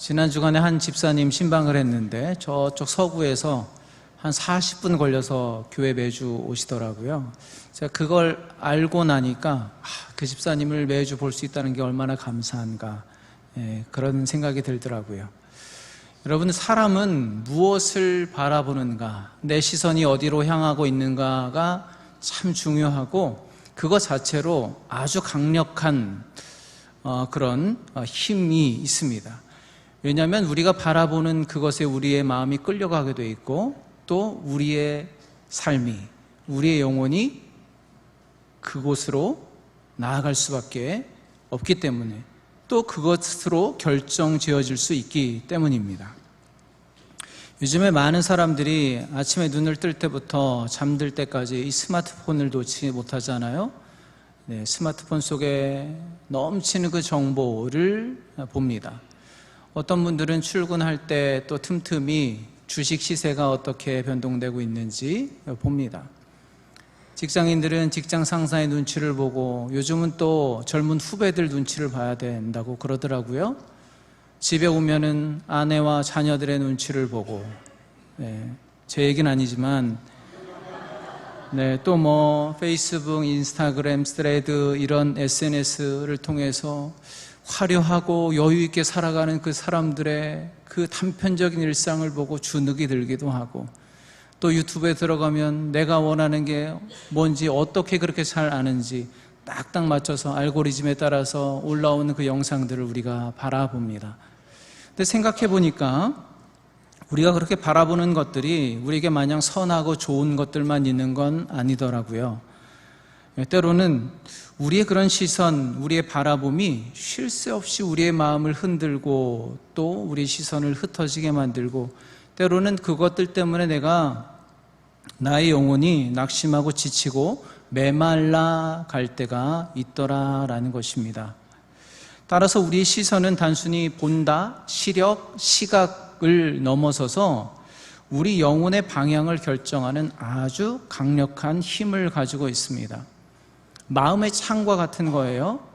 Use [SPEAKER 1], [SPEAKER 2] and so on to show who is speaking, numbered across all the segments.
[SPEAKER 1] 지난 주간에 한 집사님 신방을 했는데 저쪽 서구에서 한 40분 걸려서 교회 매주 오시더라고요. 제가 그걸 알고 나니까 그 집사님을 매주 볼 수 있다는 게 얼마나 감사한가, 그런 생각이 들더라고요. 여러분, 사람은 무엇을 바라보는가, 내 시선이 어디로 향하고 있는가가 참 중요하고, 그것 자체로 아주 강력한 그런 힘이 있습니다. 왜냐하면 우리가 바라보는 그것에 우리의 마음이 끌려가게 돼 있고, 또 우리의 삶이, 우리의 영혼이 그곳으로 나아갈 수밖에 없기 때문에, 또 그것으로 결정지어질 수 있기 때문입니다. 요즘에 많은 사람들이 아침에 눈을 뜰 때부터 잠들 때까지 이 스마트폰을 놓지 못하잖아요. 스마트폰 속에 넘치는 그 정보를 봅니다. 어떤 분들은 출근할 때 또 틈틈이 주식 시세가 어떻게 변동되고 있는지 봅니다. 직장인들은 직장 상사의 눈치를 보고, 요즘은 또 젊은 후배들 눈치를 봐야 된다고 그러더라고요. 집에 오면은 아내와 자녀들의 눈치를 보고, 제 얘기는 아니지만, 또 뭐 페이스북, 인스타그램, 스레드 이런 SNS를 통해서 화려하고 여유 있게 살아가는 그 사람들의 그 단편적인 일상을 보고 주눅이 들기도 하고, 또 유튜브에 들어가면 내가 원하는 게 뭔지, 어떻게 그렇게 잘 아는지 딱딱 맞춰서 알고리즘에 따라서 올라오는 그 영상들을 우리가 바라봅니다. 근데 생각해 보니까 우리가 그렇게 바라보는 것들이 우리에게 마냥 선하고 좋은 것들만 있는 건 아니더라고요. 때로는 우리의 그런 시선, 우리의 바라봄이 쉴 새 없이 우리의 마음을 흔들고, 또 우리 시선을 흩어지게 만들고, 때로는 그것들 때문에 나의 영혼이 낙심하고 지치고 메말라 갈 때가 있더라라는 것입니다. 따라서 우리의 시선은 단순히 본다, 시력, 시각을 넘어서서 우리 영혼의 방향을 결정하는 아주 강력한 힘을 가지고 있습니다. 마음의 창과 같은 거예요.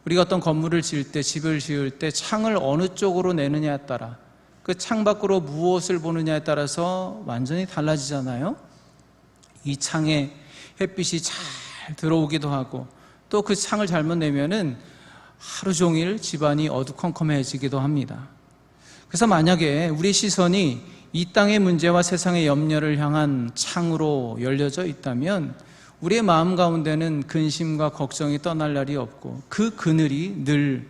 [SPEAKER 1] 우리가 어떤 건물을 지을 때, 집을 지을 때 창을 어느 쪽으로 내느냐에 따라, 그 창 밖으로 무엇을 보느냐에 따라서 완전히 달라지잖아요. 이 창에 햇빛이 잘 들어오기도 하고, 또 그 창을 잘못 내면은 하루 종일 집안이 어두컴컴해지기도 합니다. 그래서 만약에 우리 시선이 이 땅의 문제와 세상의 염려를 향한 창으로 열려져 있다면, 우리의 마음 가운데는 근심과 걱정이 떠날 날이 없고, 그 그늘이 늘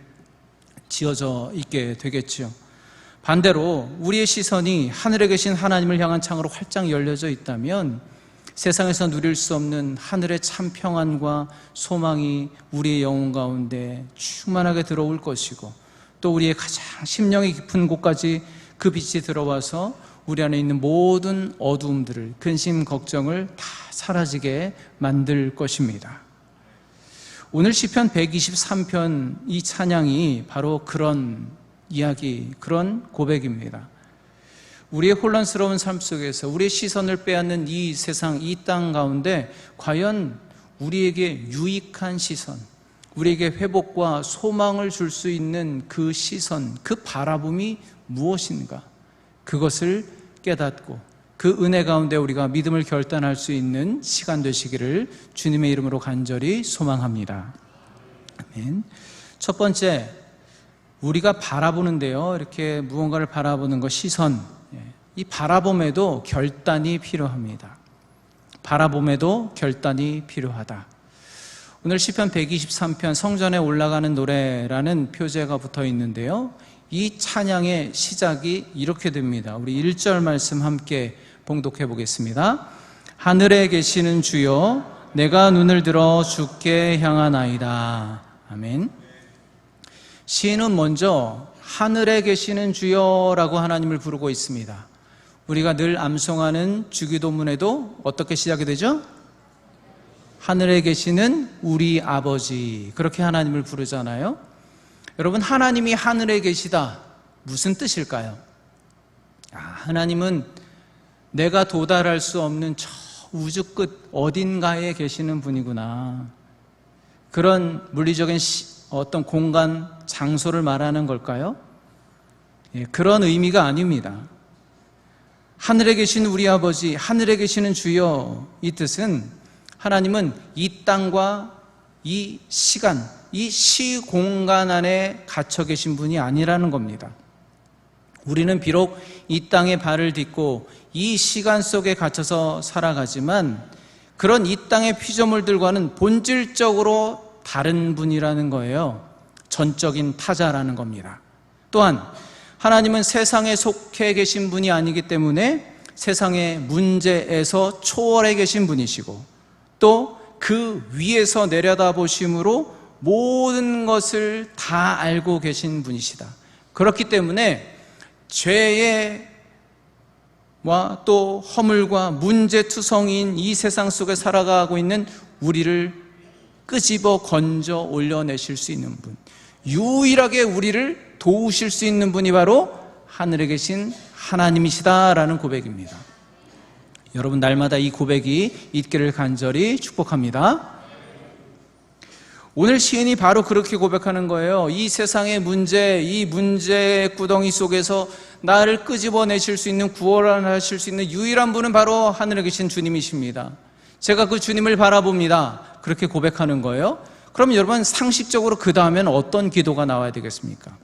[SPEAKER 1] 지어져 있게 되겠죠. 반대로 우리의 시선이 하늘에 계신 하나님을 향한 창으로 활짝 열려져 있다면, 세상에서 누릴 수 없는 하늘의 참 평안과 소망이 우리의 영혼 가운데 충만하게 들어올 것이고, 또 우리의 가장 심령이 깊은 곳까지 그 빛이 들어와서 우리 안에 있는 모든 어두움들을, 근심, 걱정을 다 사라지게 만들 것입니다. 오늘 시편 123편 이 찬양이 바로 그런 이야기, 그런 고백입니다. 우리의 혼란스러운 삶 속에서 우리의 시선을 빼앗는 이 세상, 이 땅 가운데 과연 우리에게 유익한 시선, 우리에게 회복과 소망을 줄 수 있는 그 시선, 그 바라봄이 무엇인가? 그것을 깨닫고 그 은혜 가운데 우리가 믿음을 결단할 수 있는 시간 되시기를 주님의 이름으로 간절히 소망합니다. 아멘. 첫 번째, 우리가 바라보는데요, 이렇게 무언가를 바라보는 것, 시선, 이 바라봄에도 결단이 필요합니다. 바라봄에도 결단이 필요하다. 오늘 시편 123편 성전에 올라가는 노래라는 표제가 붙어 있는데요, 이 찬양의 시작이 이렇게 됩니다. 우리 1절 말씀 함께 봉독해 보겠습니다. 하늘에 계시는 주여, 내가 눈을 들어 주께 향하나이다. 아멘. 시인은 먼저 하늘에 계시는 주여라고 하나님을 부르고 있습니다. 우리가 늘 암송하는 주기도문에도 어떻게 시작이 되죠? 하늘에 계시는 우리 아버지, 그렇게 하나님을 부르잖아요. 여러분, 하나님이 하늘에 계시다, 무슨 뜻일까요? 하나님은 내가 도달할 수 없는 저 우주 끝 어딘가에 계시는 분이구나, 그런 물리적인 어떤 공간, 장소를 말하는 걸까요? 그런 의미가 아닙니다. 하늘에 계신 우리 아버지, 하늘에 계시는 주여, 이 뜻은 하나님은 이 땅과 이 시간, 이 시공간 안에 갇혀 계신 분이 아니라는 겁니다. 우리는 비록 이 땅에 발을 딛고 이 시간 속에 갇혀서 살아가지만 그런 이 땅의 피조물들과는 본질적으로 다른 분이라는 거예요. 전적인 타자라는 겁니다. 또한 하나님은 세상에 속해 계신 분이 아니기 때문에 세상의 문제에서 초월해 계신 분이시고 또 그 위에서 내려다 보심으로 모든 것을 다 알고 계신 분이시다. 그렇기 때문에 죄의 또 허물과 문제투성이인 이 세상 속에 살아가고 있는 우리를 끄집어 건져 올려내실 수 있는 분, 유일하게 우리를 도우실 수 있는 분이 바로 하늘에 계신 하나님이시다라는 고백입니다. 여러분, 날마다 이 고백이 있기를 간절히 축복합니다. 오늘 시인이 바로 그렇게 고백하는 거예요. 이 세상의 문제, 이 문제의 구덩이 속에서 나를 끄집어내실 수 있는, 구원하실 수 있는 유일한 분은 바로 하늘에 계신 주님이십니다. 제가 그 주님을 바라봅니다. 그렇게 고백하는 거예요. 그럼 여러분, 상식적으로 그 다음에는 어떤 기도가 나와야 되겠습니까?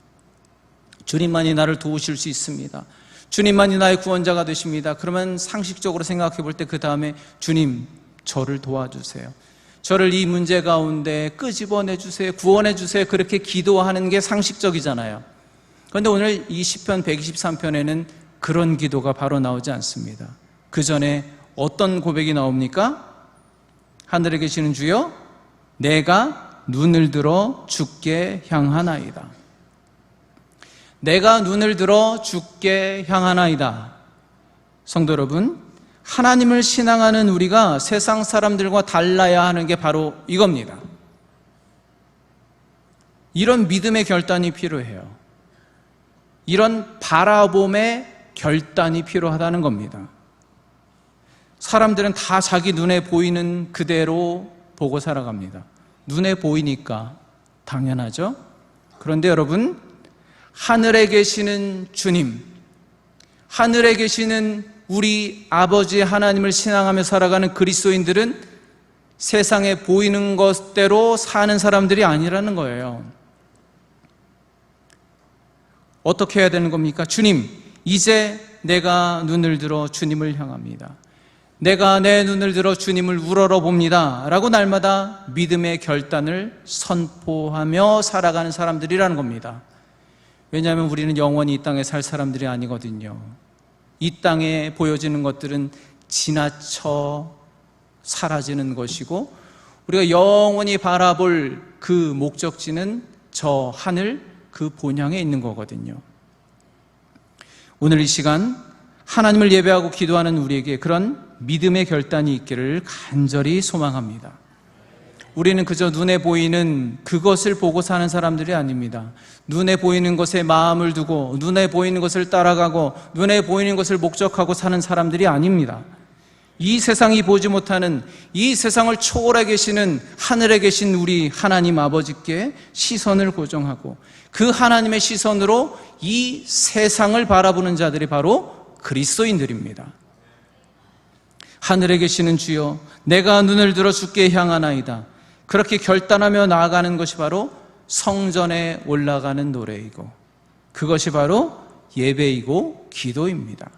[SPEAKER 1] 주님만이 나를 도우실 수 있습니다. 주님만이 나의 구원자가 되십니다. 그러면 상식적으로 생각해 볼 때 그 다음에 주님, 저를 도와주세요. 저를 이 문제 가운데 끄집어내 주세요. 구원해 주세요. 그렇게 기도하는 게 상식적이잖아요. 그런데 오늘 이 시편 123편에는 그런 기도가 바로 나오지 않습니다. 그 전에 어떤 고백이 나옵니까? 하늘에 계시는 주여, 내가 눈을 들어 주께 향하나이다. 내가 눈을 들어 주께 향하나이다. 성도 여러분, 하나님을 신앙하는 우리가 세상 사람들과 달라야 하는 게 바로 이겁니다. 이런 믿음의 결단이 필요해요. 이런 바라봄의 결단이 필요하다는 겁니다. 사람들은 다 자기 눈에 보이는 그대로 보고 살아갑니다. 눈에 보이니까 당연하죠. 그런데 여러분, 하늘에 계시는 주님, 하늘에 계시는 우리 아버지 하나님을 신앙하며 살아가는 그리스도인들은 세상에 보이는 것대로 사는 사람들이 아니라는 거예요. 어떻게 해야 되는 겁니까? 주님, 이제 내가 눈을 들어 주님을 향합니다. 내가 내 눈을 들어 주님을 우러러 봅니다 라고 날마다 믿음의 결단을 선포하며 살아가는 사람들이라는 겁니다. 왜냐하면 우리는 영원히 이 땅에 살 사람들이 아니거든요. 이 땅에 보여지는 것들은 지나쳐 사라지는 것이고 우리가 영원히 바라볼 그 목적지는 저 하늘, 그 본향에 있는 거거든요. 오늘 이 시간 하나님을 예배하고 기도하는 우리에게 그런 믿음의 결단이 있기를 간절히 소망합니다. 우리는 그저 눈에 보이는 그것을 보고 사는 사람들이 아닙니다. 눈에 보이는 것에 마음을 두고 눈에 보이는 것을 따라가고 눈에 보이는 것을 목적하고 사는 사람들이 아닙니다. 이 세상이 보지 못하는, 이 세상을 초월해 계시는 하늘에 계신 우리 하나님 아버지께 시선을 고정하고 그 하나님의 시선으로 이 세상을 바라보는 자들이 바로 그리스도인들입니다. 하늘에 계시는 주여, 내가 눈을 들어 주께 향하나이다. 그렇게 결단하며 나아가는 것이 바로 성전에 올라가는 노래이고 그것이 바로 예배이고 기도입니다.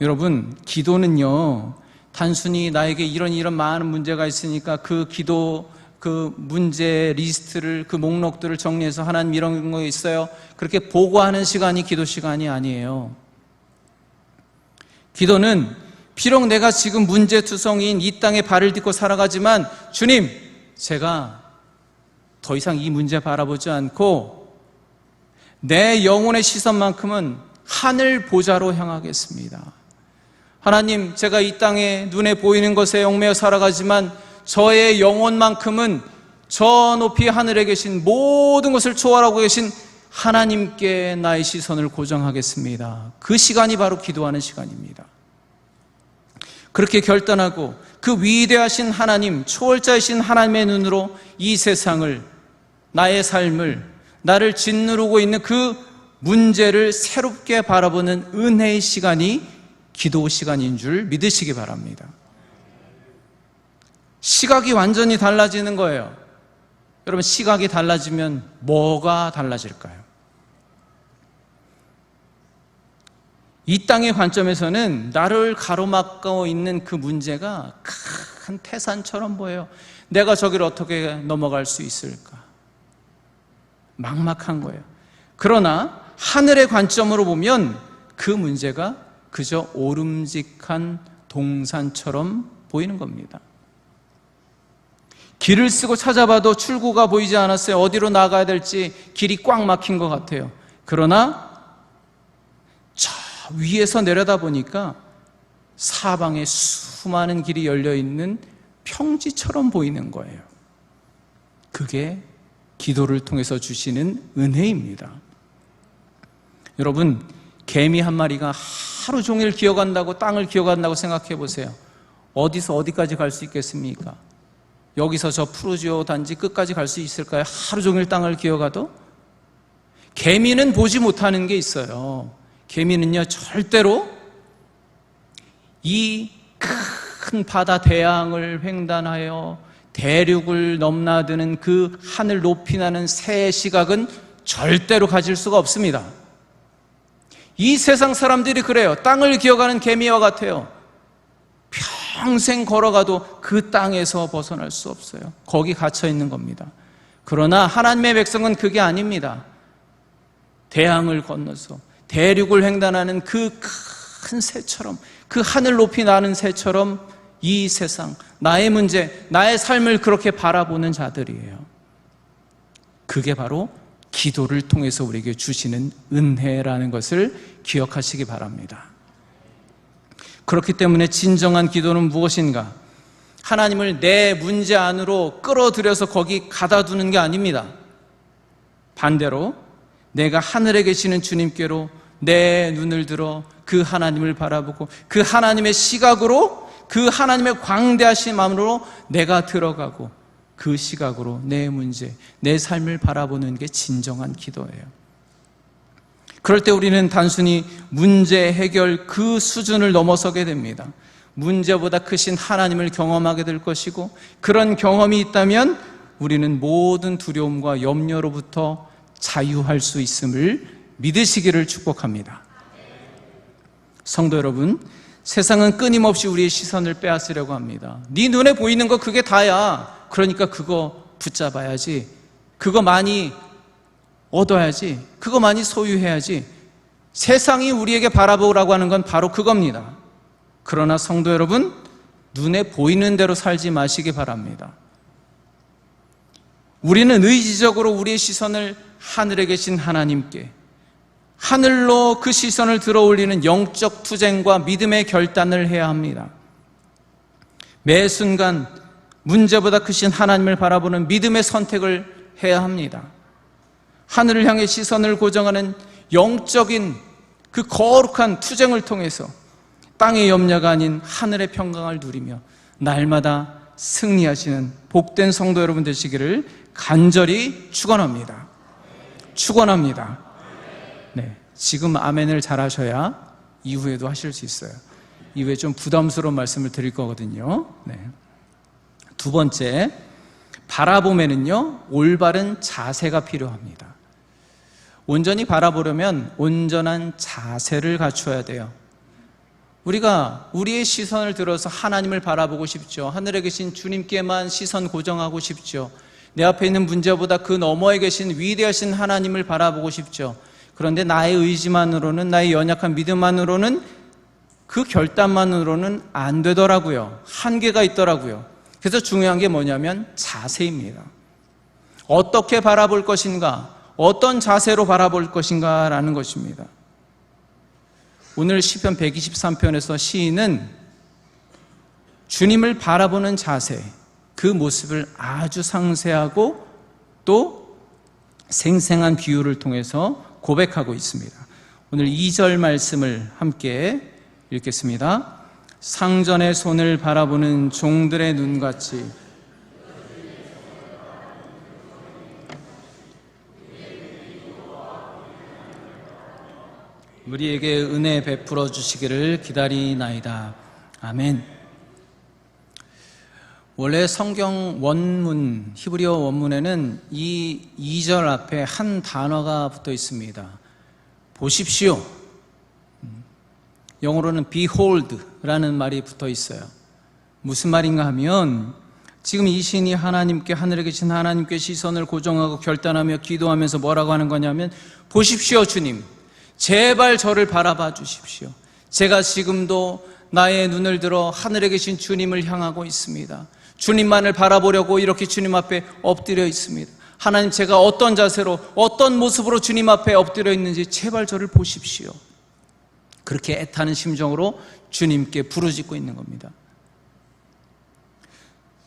[SPEAKER 1] 여러분, 기도는요, 단순히 나에게 이런 많은 문제가 있으니까 그 기도, 그 문제 리스트를, 그 목록들을 정리해서 하나님 이런 거 있어요, 그렇게 보고하는 시간이 기도 시간이 아니에요. 기도는 비록 내가 지금 문제투성이인 이 땅에 발을 딛고 살아가지만 주님, 제가 더 이상 이 문제 바라보지 않고 내 영혼의 시선만큼은 하늘 보좌로 향하겠습니다. 하나님, 제가 이 땅에 눈에 보이는 것에 얽매여 살아가지만 저의 영혼만큼은 저 높이 하늘에 계신 모든 것을 초월하고 계신 하나님께 나의 시선을 고정하겠습니다. 그 시간이 바로 기도하는 시간입니다. 그렇게 결단하고 그 위대하신 하나님, 초월자이신 하나님의 눈으로 이 세상을, 나의 삶을, 나를 짓누르고 있는 그 문제를 새롭게 바라보는 은혜의 시간이 기도 시간인 줄 믿으시기 바랍니다. 시각이 완전히 달라지는 거예요. 여러분, 시각이 달라지면 뭐가 달라질까요? 이 땅의 관점에서는 나를 가로막고 있는 그 문제가 큰 태산처럼 보여요. 내가 저기를 어떻게 넘어갈 수 있을까? 막막한 거예요. 그러나 하늘의 관점으로 보면 그 문제가 그저 오름직한 동산처럼 보이는 겁니다. 길을 쓰고 찾아봐도 출구가 보이지 않았어요. 어디로 나가야 될지 길이 꽉 막힌 것 같아요. 그러나 저 위에서 내려다 보니까 사방에 수많은 길이 열려있는 평지처럼 보이는 거예요. 그게 기도를 통해서 주시는 은혜입니다. 여러분, 개미 한 마리가 하루 종일 기어간다고, 땅을 기어간다고 생각해 보세요. 어디서 어디까지 갈 수 있겠습니까? 여기서 저 푸르지오 단지 끝까지 갈 수 있을까요? 하루 종일 땅을 기어가도? 개미는 보지 못하는 게 있어요. 개미는요, 절대로 이 큰 바다 대양을 횡단하여 대륙을 넘나드는 그 하늘 높이 나는 새의 시각은 절대로 가질 수가 없습니다. 이 세상 사람들이 그래요. 땅을 기어가는 개미와 같아요. 평생 걸어가도 그 땅에서 벗어날 수 없어요. 거기 갇혀 있는 겁니다. 그러나 하나님의 백성은 그게 아닙니다. 대양을 건너서 대륙을 횡단하는 그 큰 새처럼, 그 하늘 높이 나는 새처럼 이 세상, 나의 문제, 나의 삶을 그렇게 바라보는 자들이에요. 그게 바로 기도를 통해서 우리에게 주시는 은혜라는 것을 기억하시기 바랍니다. 그렇기 때문에 진정한 기도는 무엇인가? 하나님을 내 문제 안으로 끌어들여서 거기 가다 두는 게 아닙니다. 반대로 내가 하늘에 계시는 주님께로 내 눈을 들어 그 하나님을 바라보고 그 하나님의 시각으로, 그 하나님의 광대하신 마음으로 내가 들어가고 그 시각으로 내 문제, 내 삶을 바라보는 게 진정한 기도예요. 그럴 때 우리는 단순히 문제 해결 그 수준을 넘어서게 됩니다. 문제보다 크신 하나님을 경험하게 될 것이고, 그런 경험이 있다면 우리는 모든 두려움과 염려로부터 자유할 수 있음을 믿으시기를 축복합니다. 성도 여러분, 세상은 끊임없이 우리의 시선을 빼앗으려고 합니다. 네 눈에 보이는 거 그게 다야. 그러니까 그거 붙잡아야지, 그거 많이 얻어야지, 그거 많이 소유해야지. 세상이 우리에게 바라보라고 하는 건 바로 그겁니다. 그러나 성도 여러분, 눈에 보이는 대로 살지 마시기 바랍니다. 우리는 의지적으로 우리의 시선을 하늘에 계신 하나님께, 하늘로 그 시선을 들어 올리는 영적 투쟁과 믿음의 결단을 해야 합니다. 매 순간 문제보다 크신 하나님을 바라보는 믿음의 선택을 해야 합니다. 하늘을 향해 시선을 고정하는 영적인 그 거룩한 투쟁을 통해서 땅의 염려가 아닌 하늘의 평강을 누리며 날마다 승리하시는 복된 성도 여러분 되시기를 간절히 축원합니다. 축원합니다. 네, 지금 아멘을 잘하셔야 이후에도 하실 수 있어요. 이후에 좀 부담스러운 말씀을 드릴 거거든요. 네. 두 번째, 바라봄에는요, 올바른 자세가 필요합니다. 온전히 바라보려면 온전한 자세를 갖춰야 돼요. 우리가 우리의 시선을 들어서 하나님을 바라보고 싶죠. 하늘에 계신 주님께만 시선 고정하고 싶죠. 내 앞에 있는 문제보다 그 너머에 계신 위대하신 하나님을 바라보고 싶죠. 그런데 나의 의지만으로는, 나의 연약한 믿음만으로는, 그 결단만으로는 안 되더라고요. 한계가 있더라고요. 그래서 중요한 게 뭐냐면 자세입니다. 어떻게 바라볼 것인가, 어떤 자세로 바라볼 것인가 라는 것입니다. 오늘 시편 123편에서 시인은 주님을 바라보는 자세, 그 모습을 아주 상세하고 또 생생한 비유를 통해서 고백하고 있습니다. 오늘 2절 말씀을 함께 읽겠습니다. 상전의 손을 바라보는 종들의 눈같이 우리에게 은혜 베풀어 주시기를 기다리나이다. 아멘. 원래 성경 원문, 히브리어 원문에는 이 2절 앞에 한 단어가 붙어 있습니다. 보십시오. 영어로는 behold라는 말이 붙어 있어요. 무슨 말인가 하면 지금 이 시인이 하나님께, 하늘에 계신 하나님께 시선을 고정하고 결단하며 기도하면서 뭐라고 하는 거냐면, 보십시오 주님, 제발 저를 바라봐 주십시오. 제가 지금도 나의 눈을 들어 하늘에 계신 주님을 향하고 있습니다. 주님만을 바라보려고 이렇게 주님 앞에 엎드려 있습니다. 하나님, 제가 어떤 자세로, 어떤 모습으로 주님 앞에 엎드려 있는지 제발 저를 보십시오. 그렇게 애타는 심정으로 주님께 부르짖고 있는 겁니다.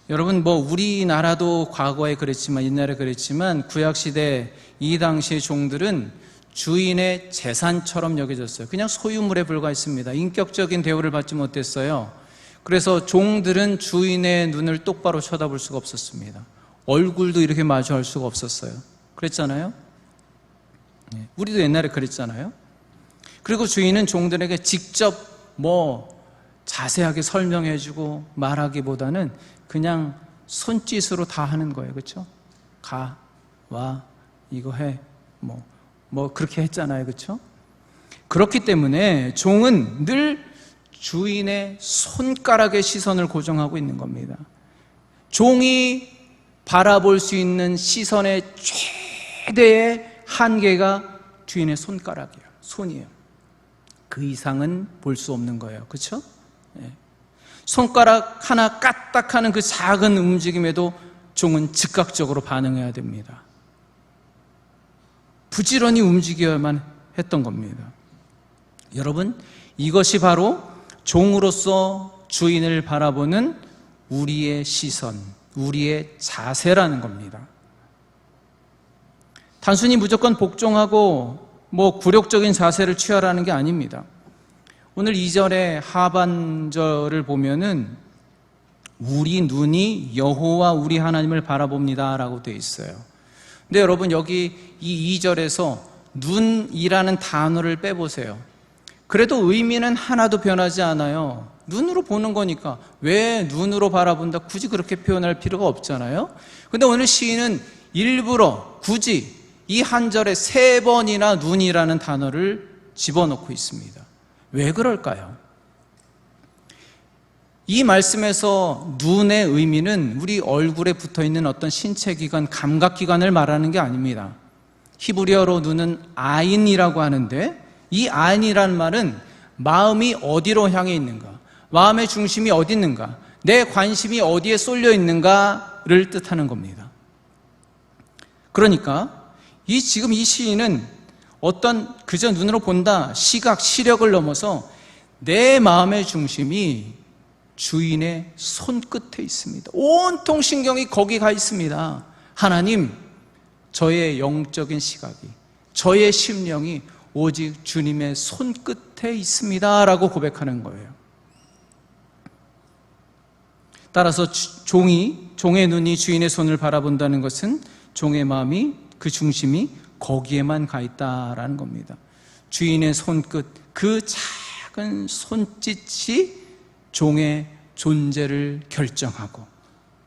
[SPEAKER 1] 여러분, 우리나라도 과거에 그랬지만, 옛날에 그랬지만, 구약시대 이 당시의 종들은 주인의 재산처럼 여겨졌어요. 그냥 소유물에 불과했습니다. 인격적인 대우를 받지 못했어요. 그래서 종들은 주인의 눈을 똑바로 쳐다볼 수가 없었습니다. 얼굴도 이렇게 마주할 수가 없었어요. 그랬잖아요? 우리도 옛날에 그랬잖아요? 그리고 주인은 종들에게 직접 자세하게 설명해주고 말하기보다는 그냥 손짓으로 다 하는 거예요. 그렇죠? 가, 와, 이거 해, 그렇게 했잖아요. 그렇죠? 그렇기 때문에 종은 늘 주인의 손가락에 시선을 고정하고 있는 겁니다. 종이 바라볼 수 있는 시선의 최대의 한계가 주인의 손가락이에요. 손이에요. 그 이상은 볼 수 없는 거예요. 그렇죠? 손가락 하나 까딱하는 그 작은 움직임에도 종은 즉각적으로 반응해야 됩니다. 부지런히 움직여야만 했던 겁니다. 여러분, 이것이 바로 종으로서 주인을 바라보는 우리의 시선, 우리의 자세라는 겁니다. 단순히 무조건 복종하고 굴욕적인 자세를 취하라는 게 아닙니다. 오늘 2절의 하반절을 보면은 우리 눈이 여호와 우리 하나님을 바라봅니다 라고 되어 있어요. 근데 여러분, 여기 이 2절에서 눈이라는 단어를 빼보세요. 그래도 의미는 하나도 변하지 않아요. 눈으로 보는 거니까 왜 눈으로 바라본다 굳이 그렇게 표현할 필요가 없잖아요. 근데 오늘 시인은 일부러 굳이 이 한 절에 3번이나 눈이라는 단어를 집어넣고 있습니다. 왜 그럴까요? 이 말씀에서 눈의 의미는 우리 얼굴에 붙어있는 어떤 신체기관, 감각기관을 말하는 게 아닙니다. 히브리어로 눈은 아인이라고 하는데, 이 아인이라는 말은 마음이 어디로 향해 있는가, 마음의 중심이 어디 있는가, 내 관심이 어디에 쏠려 있는가를 뜻하는 겁니다. 그러니까 지금 이 시인은 어떤 그저 눈으로 본다, 시각, 시력을 넘어서 내 마음의 중심이 주인의 손끝에 있습니다. 온통 신경이 거기 가 있습니다. 하나님, 저의 영적인 시각이, 저의 심령이 오직 주님의 손끝에 있습니다 라고 고백하는 거예요. 따라서 종의 눈이 주인의 손을 바라본다는 것은 종의 마음이, 그 중심이 거기에만 가 있다라는 겁니다. 주인의 손끝, 그 작은 손짓이 종의 존재를 결정하고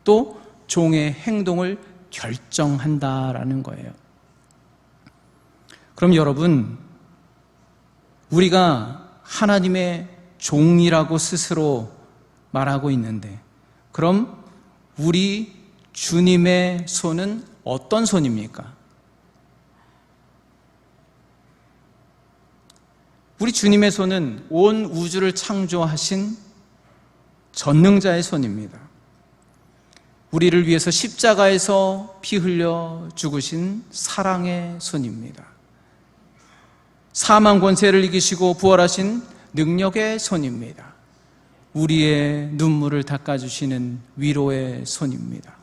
[SPEAKER 1] 또 종의 행동을 결정한다라는 거예요. 그럼 여러분, 우리가 하나님의 종이라고 스스로 말하고 있는데, 그럼 우리 주님의 손은 어떤 손입니까? 우리 주님의 손은 온 우주를 창조하신 전능자의 손입니다. 우리를 위해서 십자가에서 피 흘려 죽으신 사랑의 손입니다. 사망 권세를 이기시고 부활하신 능력의 손입니다. 우리의 눈물을 닦아주시는 위로의 손입니다.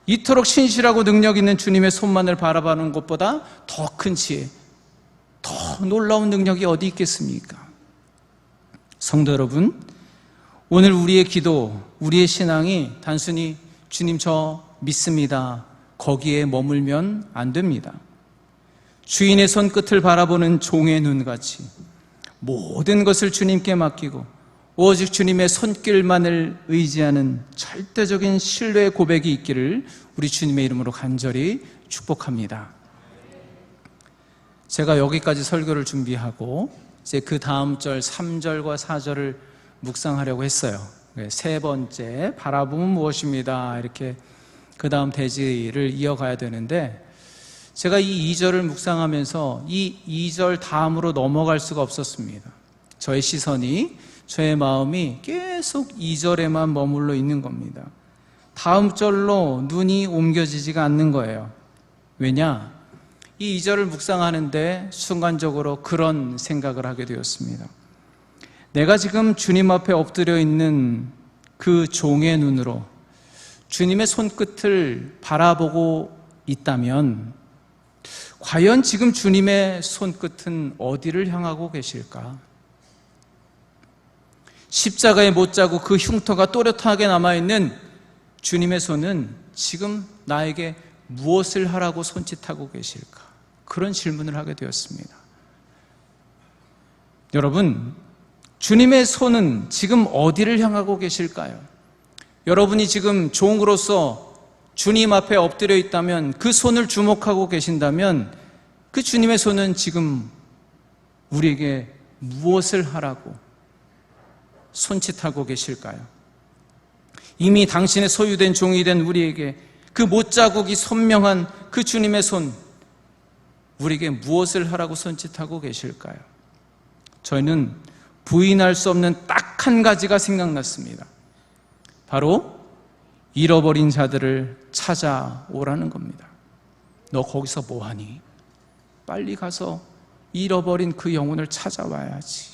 [SPEAKER 1] 이토록 신실하고 능력 있는 주님의 손만을 바라보는 것보다 더 큰 지혜, 더 놀라운 능력이 어디 있겠습니까? 성도 여러분, 오늘 우리의 기도, 우리의 신앙이 단순히 주님 저 믿습니다, 거기에 머물면 안 됩니다. 주인의 손끝을 바라보는 종의 눈같이 모든 것을 주님께 맡기고 오직 주님의 손길만을 의지하는 절대적인 신뢰의 고백이 있기를 우리 주님의 이름으로 간절히 축복합니다. 제가 여기까지 설교를 준비하고 이제 그 다음 절 3절과 4절을 묵상하려고 했어요. 세 번째, 바라보면 무엇입니다. 이렇게 그 다음 대지를 이어가야 되는데, 제가 이 2절을 묵상하면서 이 2절 다음으로 넘어갈 수가 없었습니다. 저의 시선이, 저의 마음이 계속 2절에만 머물러 있는 겁니다. 다음 절로 눈이 옮겨지지가 않는 거예요. 왜냐? 이 2절을 묵상하는데 순간적으로 그런 생각을 하게 되었습니다. 내가 지금 주님 앞에 엎드려 있는 그 종의 눈으로 주님의 손끝을 바라보고 있다면 과연 지금 주님의 손끝은 어디를 향하고 계실까? 십자가에 못 자고 그 흉터가 또렷하게 남아있는 주님의 손은 지금 나에게 무엇을 하라고 손짓하고 계실까? 그런 질문을 하게 되었습니다. 여러분, 주님의 손은 지금 어디를 향하고 계실까요? 여러분이 지금 종으로서 주님 앞에 엎드려 있다면, 그 손을 주목하고 계신다면 그 주님의 손은 지금 우리에게 무엇을 하라고 손짓하고 계실까요? 이미 당신의 소유된 종이 된 우리에게 그 못자국이 선명한 그 주님의 손, 우리에게 무엇을 하라고 손짓하고 계실까요? 저희는 부인할 수 없는 딱 한 가지가 생각났습니다. 바로 잃어버린 자들을 찾아오라는 겁니다. 너 거기서 뭐하니? 빨리 가서 잃어버린 그 영혼을 찾아와야지.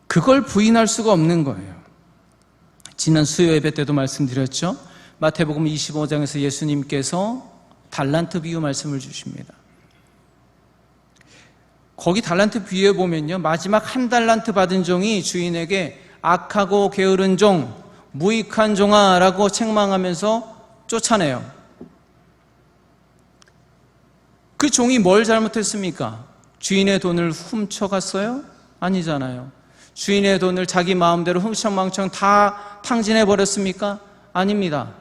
[SPEAKER 1] 그걸 부인할 수가 없는 거예요. 지난 수요 예배 때도 말씀드렸죠. 마태복음 25장에서 예수님께서 달란트 비유 말씀을 주십니다. 거기 달란트 비유에 보면요, 마지막 한 달란트 받은 종이 주인에게 악하고 게으른 종, 무익한 종아 라고 책망하면서 쫓아내요. 그 종이 뭘 잘못했습니까? 주인의 돈을 훔쳐갔어요? 아니잖아요. 주인의 돈을 자기 마음대로 흥청망청 다 탕진해버렸습니까? 아닙니다.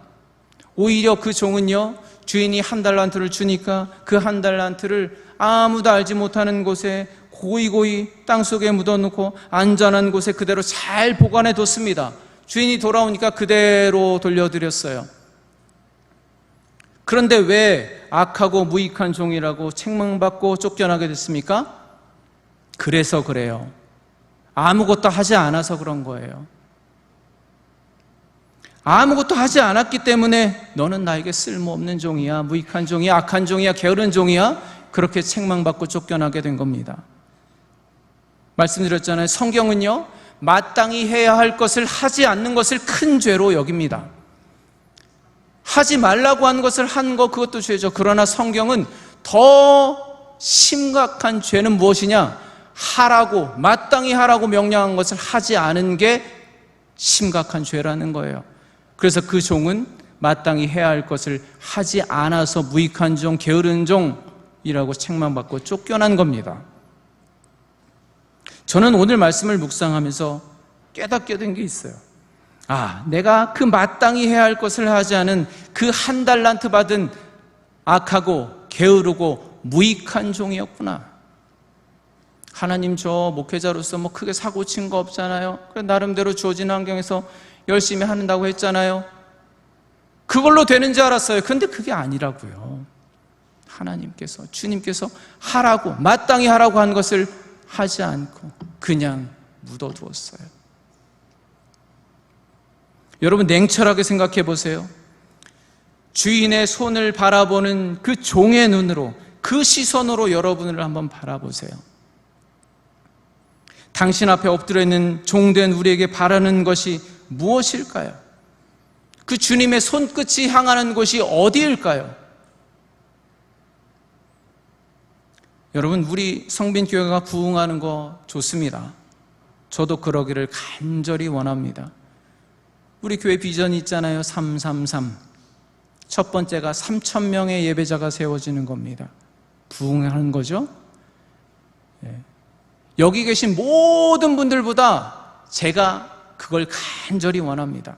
[SPEAKER 1] 오히려 그 종은요, 주인이 한 달란트를 주니까 그 한 달란트를 아무도 알지 못하는 곳에 고이고이 땅속에 묻어놓고 안전한 곳에 그대로 잘 보관해 뒀습니다. 주인이 돌아오니까 그대로 돌려드렸어요. 그런데 왜 악하고 무익한 종이라고 책망받고 쫓겨나게 됐습니까? 그래서 그래요. 아무것도 하지 않아서 그런 거예요. 아무것도 하지 않았기 때문에 너는 나에게 쓸모없는 종이야, 무익한 종이야, 악한 종이야, 게으른 종이야, 그렇게 책망받고 쫓겨나게 된 겁니다. 말씀드렸잖아요. 성경은요, 마땅히 해야 할 것을 하지 않는 것을 큰 죄로 여깁니다. 하지 말라고 한 것을 한 것, 그것도 죄죠. 그러나 성경은 더 심각한 죄는 무엇이냐? 하라고, 마땅히 하라고 명령한 것을 하지 않은 게 심각한 죄라는 거예요. 그래서 그 종은 마땅히 해야 할 것을 하지 않아서 무익한 종, 게으른 종이라고 책망받고 쫓겨난 겁니다. 저는 오늘 말씀을 묵상하면서 깨닫게 된 게 있어요. 아, 내가 그 마땅히 해야 할 것을 하지 않은 그 한 달란트 받은 악하고 게으르고 무익한 종이었구나. 하나님, 저 목회자로서 뭐 크게 사고 친 거 없잖아요. 나름대로 주어진 환경에서 열심히 한다고 했잖아요. 그걸로 되는 줄 알았어요. 근데 그게 아니라고요. 하나님께서, 주님께서 하라고, 마땅히 하라고 한 것을 하지 않고 그냥 묻어두었어요. 여러분, 냉철하게 생각해 보세요. 주인의 손을 바라보는 그 종의 눈으로, 그 시선으로 여러분을 한번 바라보세요. 당신 앞에 엎드려 있는 종된 우리에게 바라는 것이 무엇일까요? 그 주님의 손끝이 향하는 곳이 어디일까요? 여러분, 우리 성빈교회가 부흥하는 거 좋습니다. 저도 그러기를 간절히 원합니다. 우리 교회 비전이 있잖아요. 333. 첫 번째가 3,000명의 예배자가 세워지는 겁니다. 부흥하는 거죠. 여기 계신 모든 분들보다 제가 그걸 간절히 원합니다.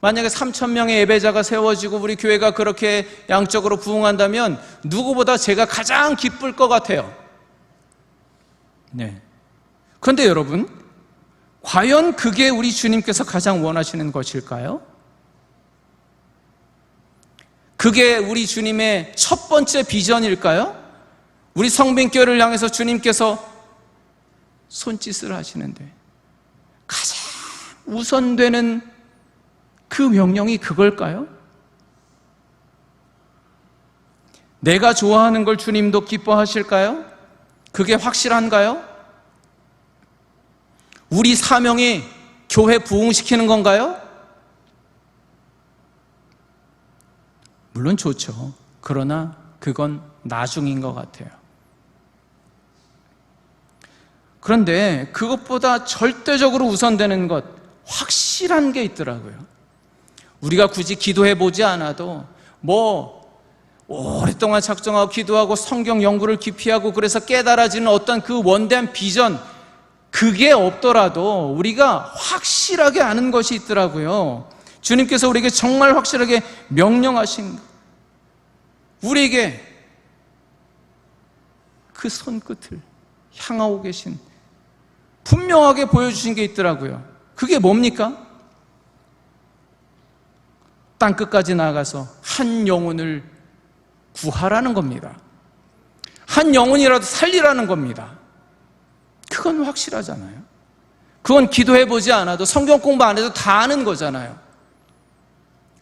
[SPEAKER 1] 만약에 3,000명의 예배자가 세워지고 우리 교회가 그렇게 양적으로 부흥한다면 누구보다 제가 가장 기쁠 것 같아요. 네. 그런데 여러분, 과연 그게 우리 주님께서 가장 원하시는 것일까요? 그게 우리 주님의 첫 번째 비전일까요? 우리 성빈교회를 향해서 주님께서 손짓을 하시는데 가장 우선되는 그 명령이 그걸까요? 내가 좋아하는 걸 주님도 기뻐하실까요? 그게 확실한가요? 우리 사명이 교회 부흥시키는 건가요? 물론 좋죠. 그러나 그건 나중인 것 같아요. 그런데 그것보다 절대적으로 우선되는 것, 확실한 게 있더라고요. 우리가 굳이 기도해 보지 않아도 오랫동안 작정하고 기도하고 성경 연구를 깊이 하고 그래서 깨달아지는 어떤 그 원대한 비전, 그게 없더라도 우리가 확실하게 아는 것이 있더라고요. 주님께서 우리에게 정말 확실하게 명령하신 것, 우리에게 그 손끝을 향하고 계신, 분명하게 보여주신 게 있더라고요. 그게 뭡니까? 땅끝까지 나아가서 한 영혼을 구하라는 겁니다. 한 영혼이라도 살리라는 겁니다. 그건 확실하잖아요. 그건 기도해보지 않아도 성경 공부 안 해도 다 아는 거잖아요.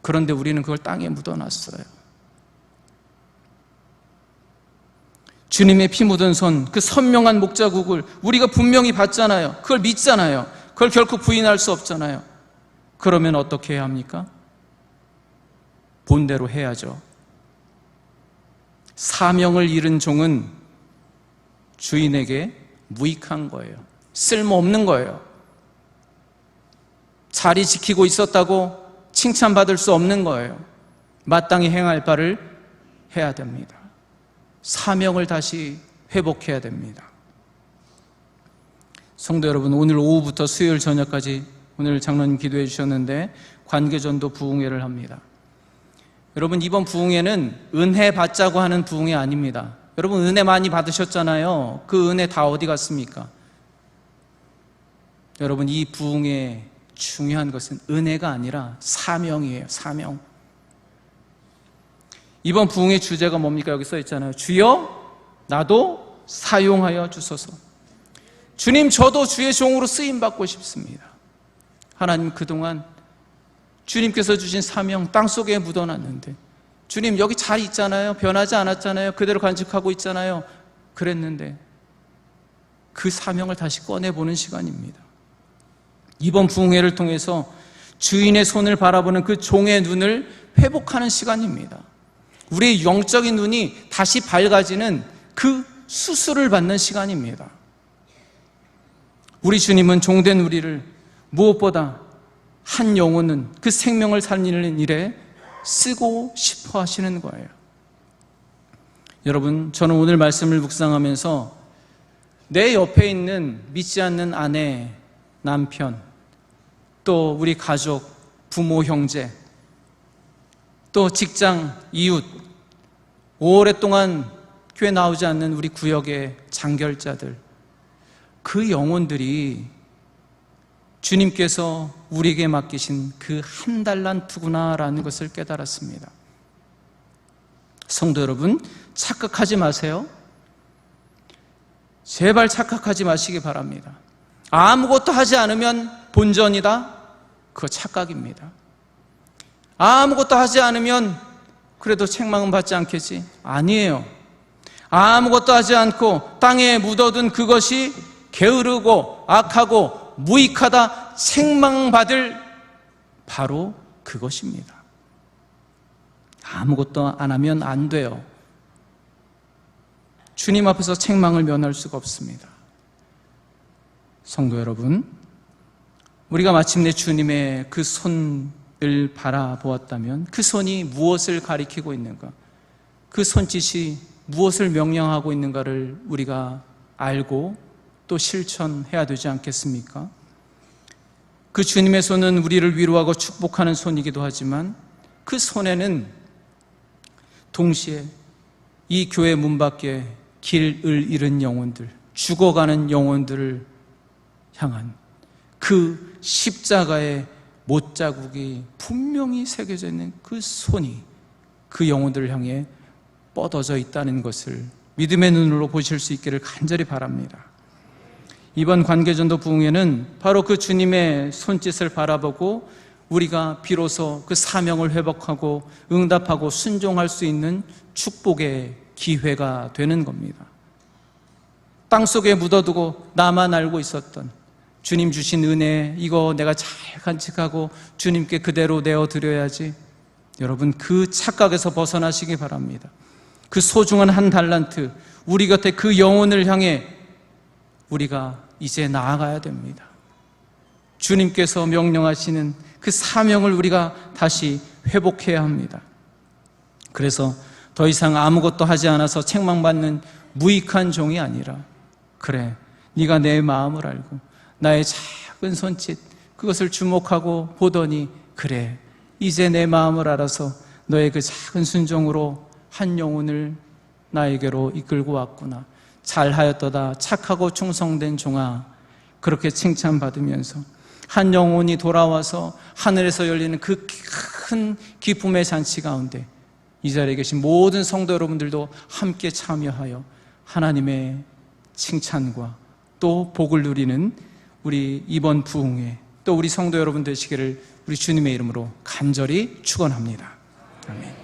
[SPEAKER 1] 그런데 우리는 그걸 땅에 묻어놨어요. 주님의 피 묻은 손, 그 선명한 목자국을 우리가 분명히 봤잖아요. 그걸 믿잖아요. 그걸 결코 부인할 수 없잖아요. 그러면 어떻게 해야 합니까? 본대로 해야죠. 사명을 잃은 종은 주인에게 무익한 거예요. 쓸모없는 거예요. 자리 지키고 있었다고 칭찬받을 수 없는 거예요. 마땅히 행할 바를 해야 됩니다. 사명을 다시 회복해야 됩니다. 성도 여러분, 오늘 오후부터 수요일 저녁까지 오늘 장로님 기도해 주셨는데 관계전도 부흥회를 합니다. 여러분, 이번 부흥회는 은혜 받자고 하는 부흥회 아닙니다. 여러분, 은혜 많이 받으셨잖아요. 그 은혜 다 어디 갔습니까? 여러분, 이 부흥회 중요한 것은 은혜가 아니라 사명이에요. 사명. 이번 부흥의 주제가 뭡니까? 여기 써 있잖아요. 주여 나도 사용하여 주소서. 주님, 저도 주의 종으로 쓰임받고 싶습니다. 하나님, 그동안 주님께서 주신 사명 땅속에 묻어놨는데, 주님 여기 잘 있잖아요. 변하지 않았잖아요. 그대로 간직하고 있잖아요. 그랬는데 그 사명을 다시 꺼내보는 시간입니다. 이번 부흥회를 통해서 주인의 손을 바라보는 그 종의 눈을 회복하는 시간입니다. 우리의 영적인 눈이 다시 밝아지는 그 수술을 받는 시간입니다. 우리 주님은 종된 우리를 무엇보다 한 영혼은 그 생명을 살리는 일에 쓰고 싶어 하시는 거예요. 여러분, 저는 오늘 말씀을 묵상하면서 내 옆에 있는 믿지 않는 아내, 남편, 또 우리 가족, 부모, 형제, 또 직장, 이웃, 오랫동안 교회 나오지 않는 우리 구역의 장결자들, 그 영혼들이 주님께서 우리에게 맡기신 그 한 달란트구나라는 것을 깨달았습니다. 성도 여러분, 착각하지 마세요. 제발 착각하지 마시기 바랍니다. 아무것도 하지 않으면 본전이다? 그거 착각입니다. 아무것도 하지 않으면 그래도 책망은 받지 않겠지? 아니에요. 아무것도 하지 않고 땅에 묻어둔 그것이 게으르고 악하고 무익하다 책망받을 바로 그것입니다. 아무것도 안 하면 안 돼요. 주님 앞에서 책망을 면할 수가 없습니다. 성도 여러분, 우리가 마침내 주님의 그 손을 바라보았다면 그 손이 무엇을 가리키고 있는가? 그 손짓이 무엇을 명령하고 있는가를 우리가 알고 또 실천해야 되지 않겠습니까? 그 주님의 손은 우리를 위로하고 축복하는 손이기도 하지만 그 손에는 동시에 이 교회 문 밖에 길을 잃은 영혼들, 죽어가는 영혼들을 향한 그 십자가의 못자국이 분명히 새겨져 있는 그 손이 그 영혼들을 향해 뻗어져 있다는 것을 믿음의 눈으로 보실 수 있기를 간절히 바랍니다. 이번 관계전도 부흥회는 바로 그 주님의 손짓을 바라보고 우리가 비로소 그 사명을 회복하고 응답하고 순종할 수 있는 축복의 기회가 되는 겁니다. 땅속에 묻어두고 나만 알고 있었던 주님 주신 은혜, 이거 내가 잘 간직하고 주님께 그대로 내어드려야지, 여러분 그 착각에서 벗어나시기 바랍니다. 그 소중한 한 달란트, 우리 곁에 그 영혼을 향해 우리가 이제 나아가야 됩니다. 주님께서 명령하시는 그 사명을 우리가 다시 회복해야 합니다. 그래서 더 이상 아무것도 하지 않아서 책망받는 무익한 종이 아니라, 그래, 네가 내 마음을 알고 나의 작은 손짓 그것을 주목하고 보더니, 그래, 이제 내 마음을 알아서 너의 그 작은 순종으로 한 영혼을 나에게로 이끌고 왔구나. 잘하였도다 착하고 충성된 종아. 그렇게 칭찬받으면서 한 영혼이 돌아와서 하늘에서 열리는 그 큰 기쁨의 잔치 가운데 이 자리에 계신 모든 성도 여러분들도 함께 참여하여 하나님의 칭찬과 또 복을 누리는 우리 이번 부흥회, 또 우리 성도 여러분 되시기를 우리 주님의 이름으로 간절히 축원합니다. 아멘.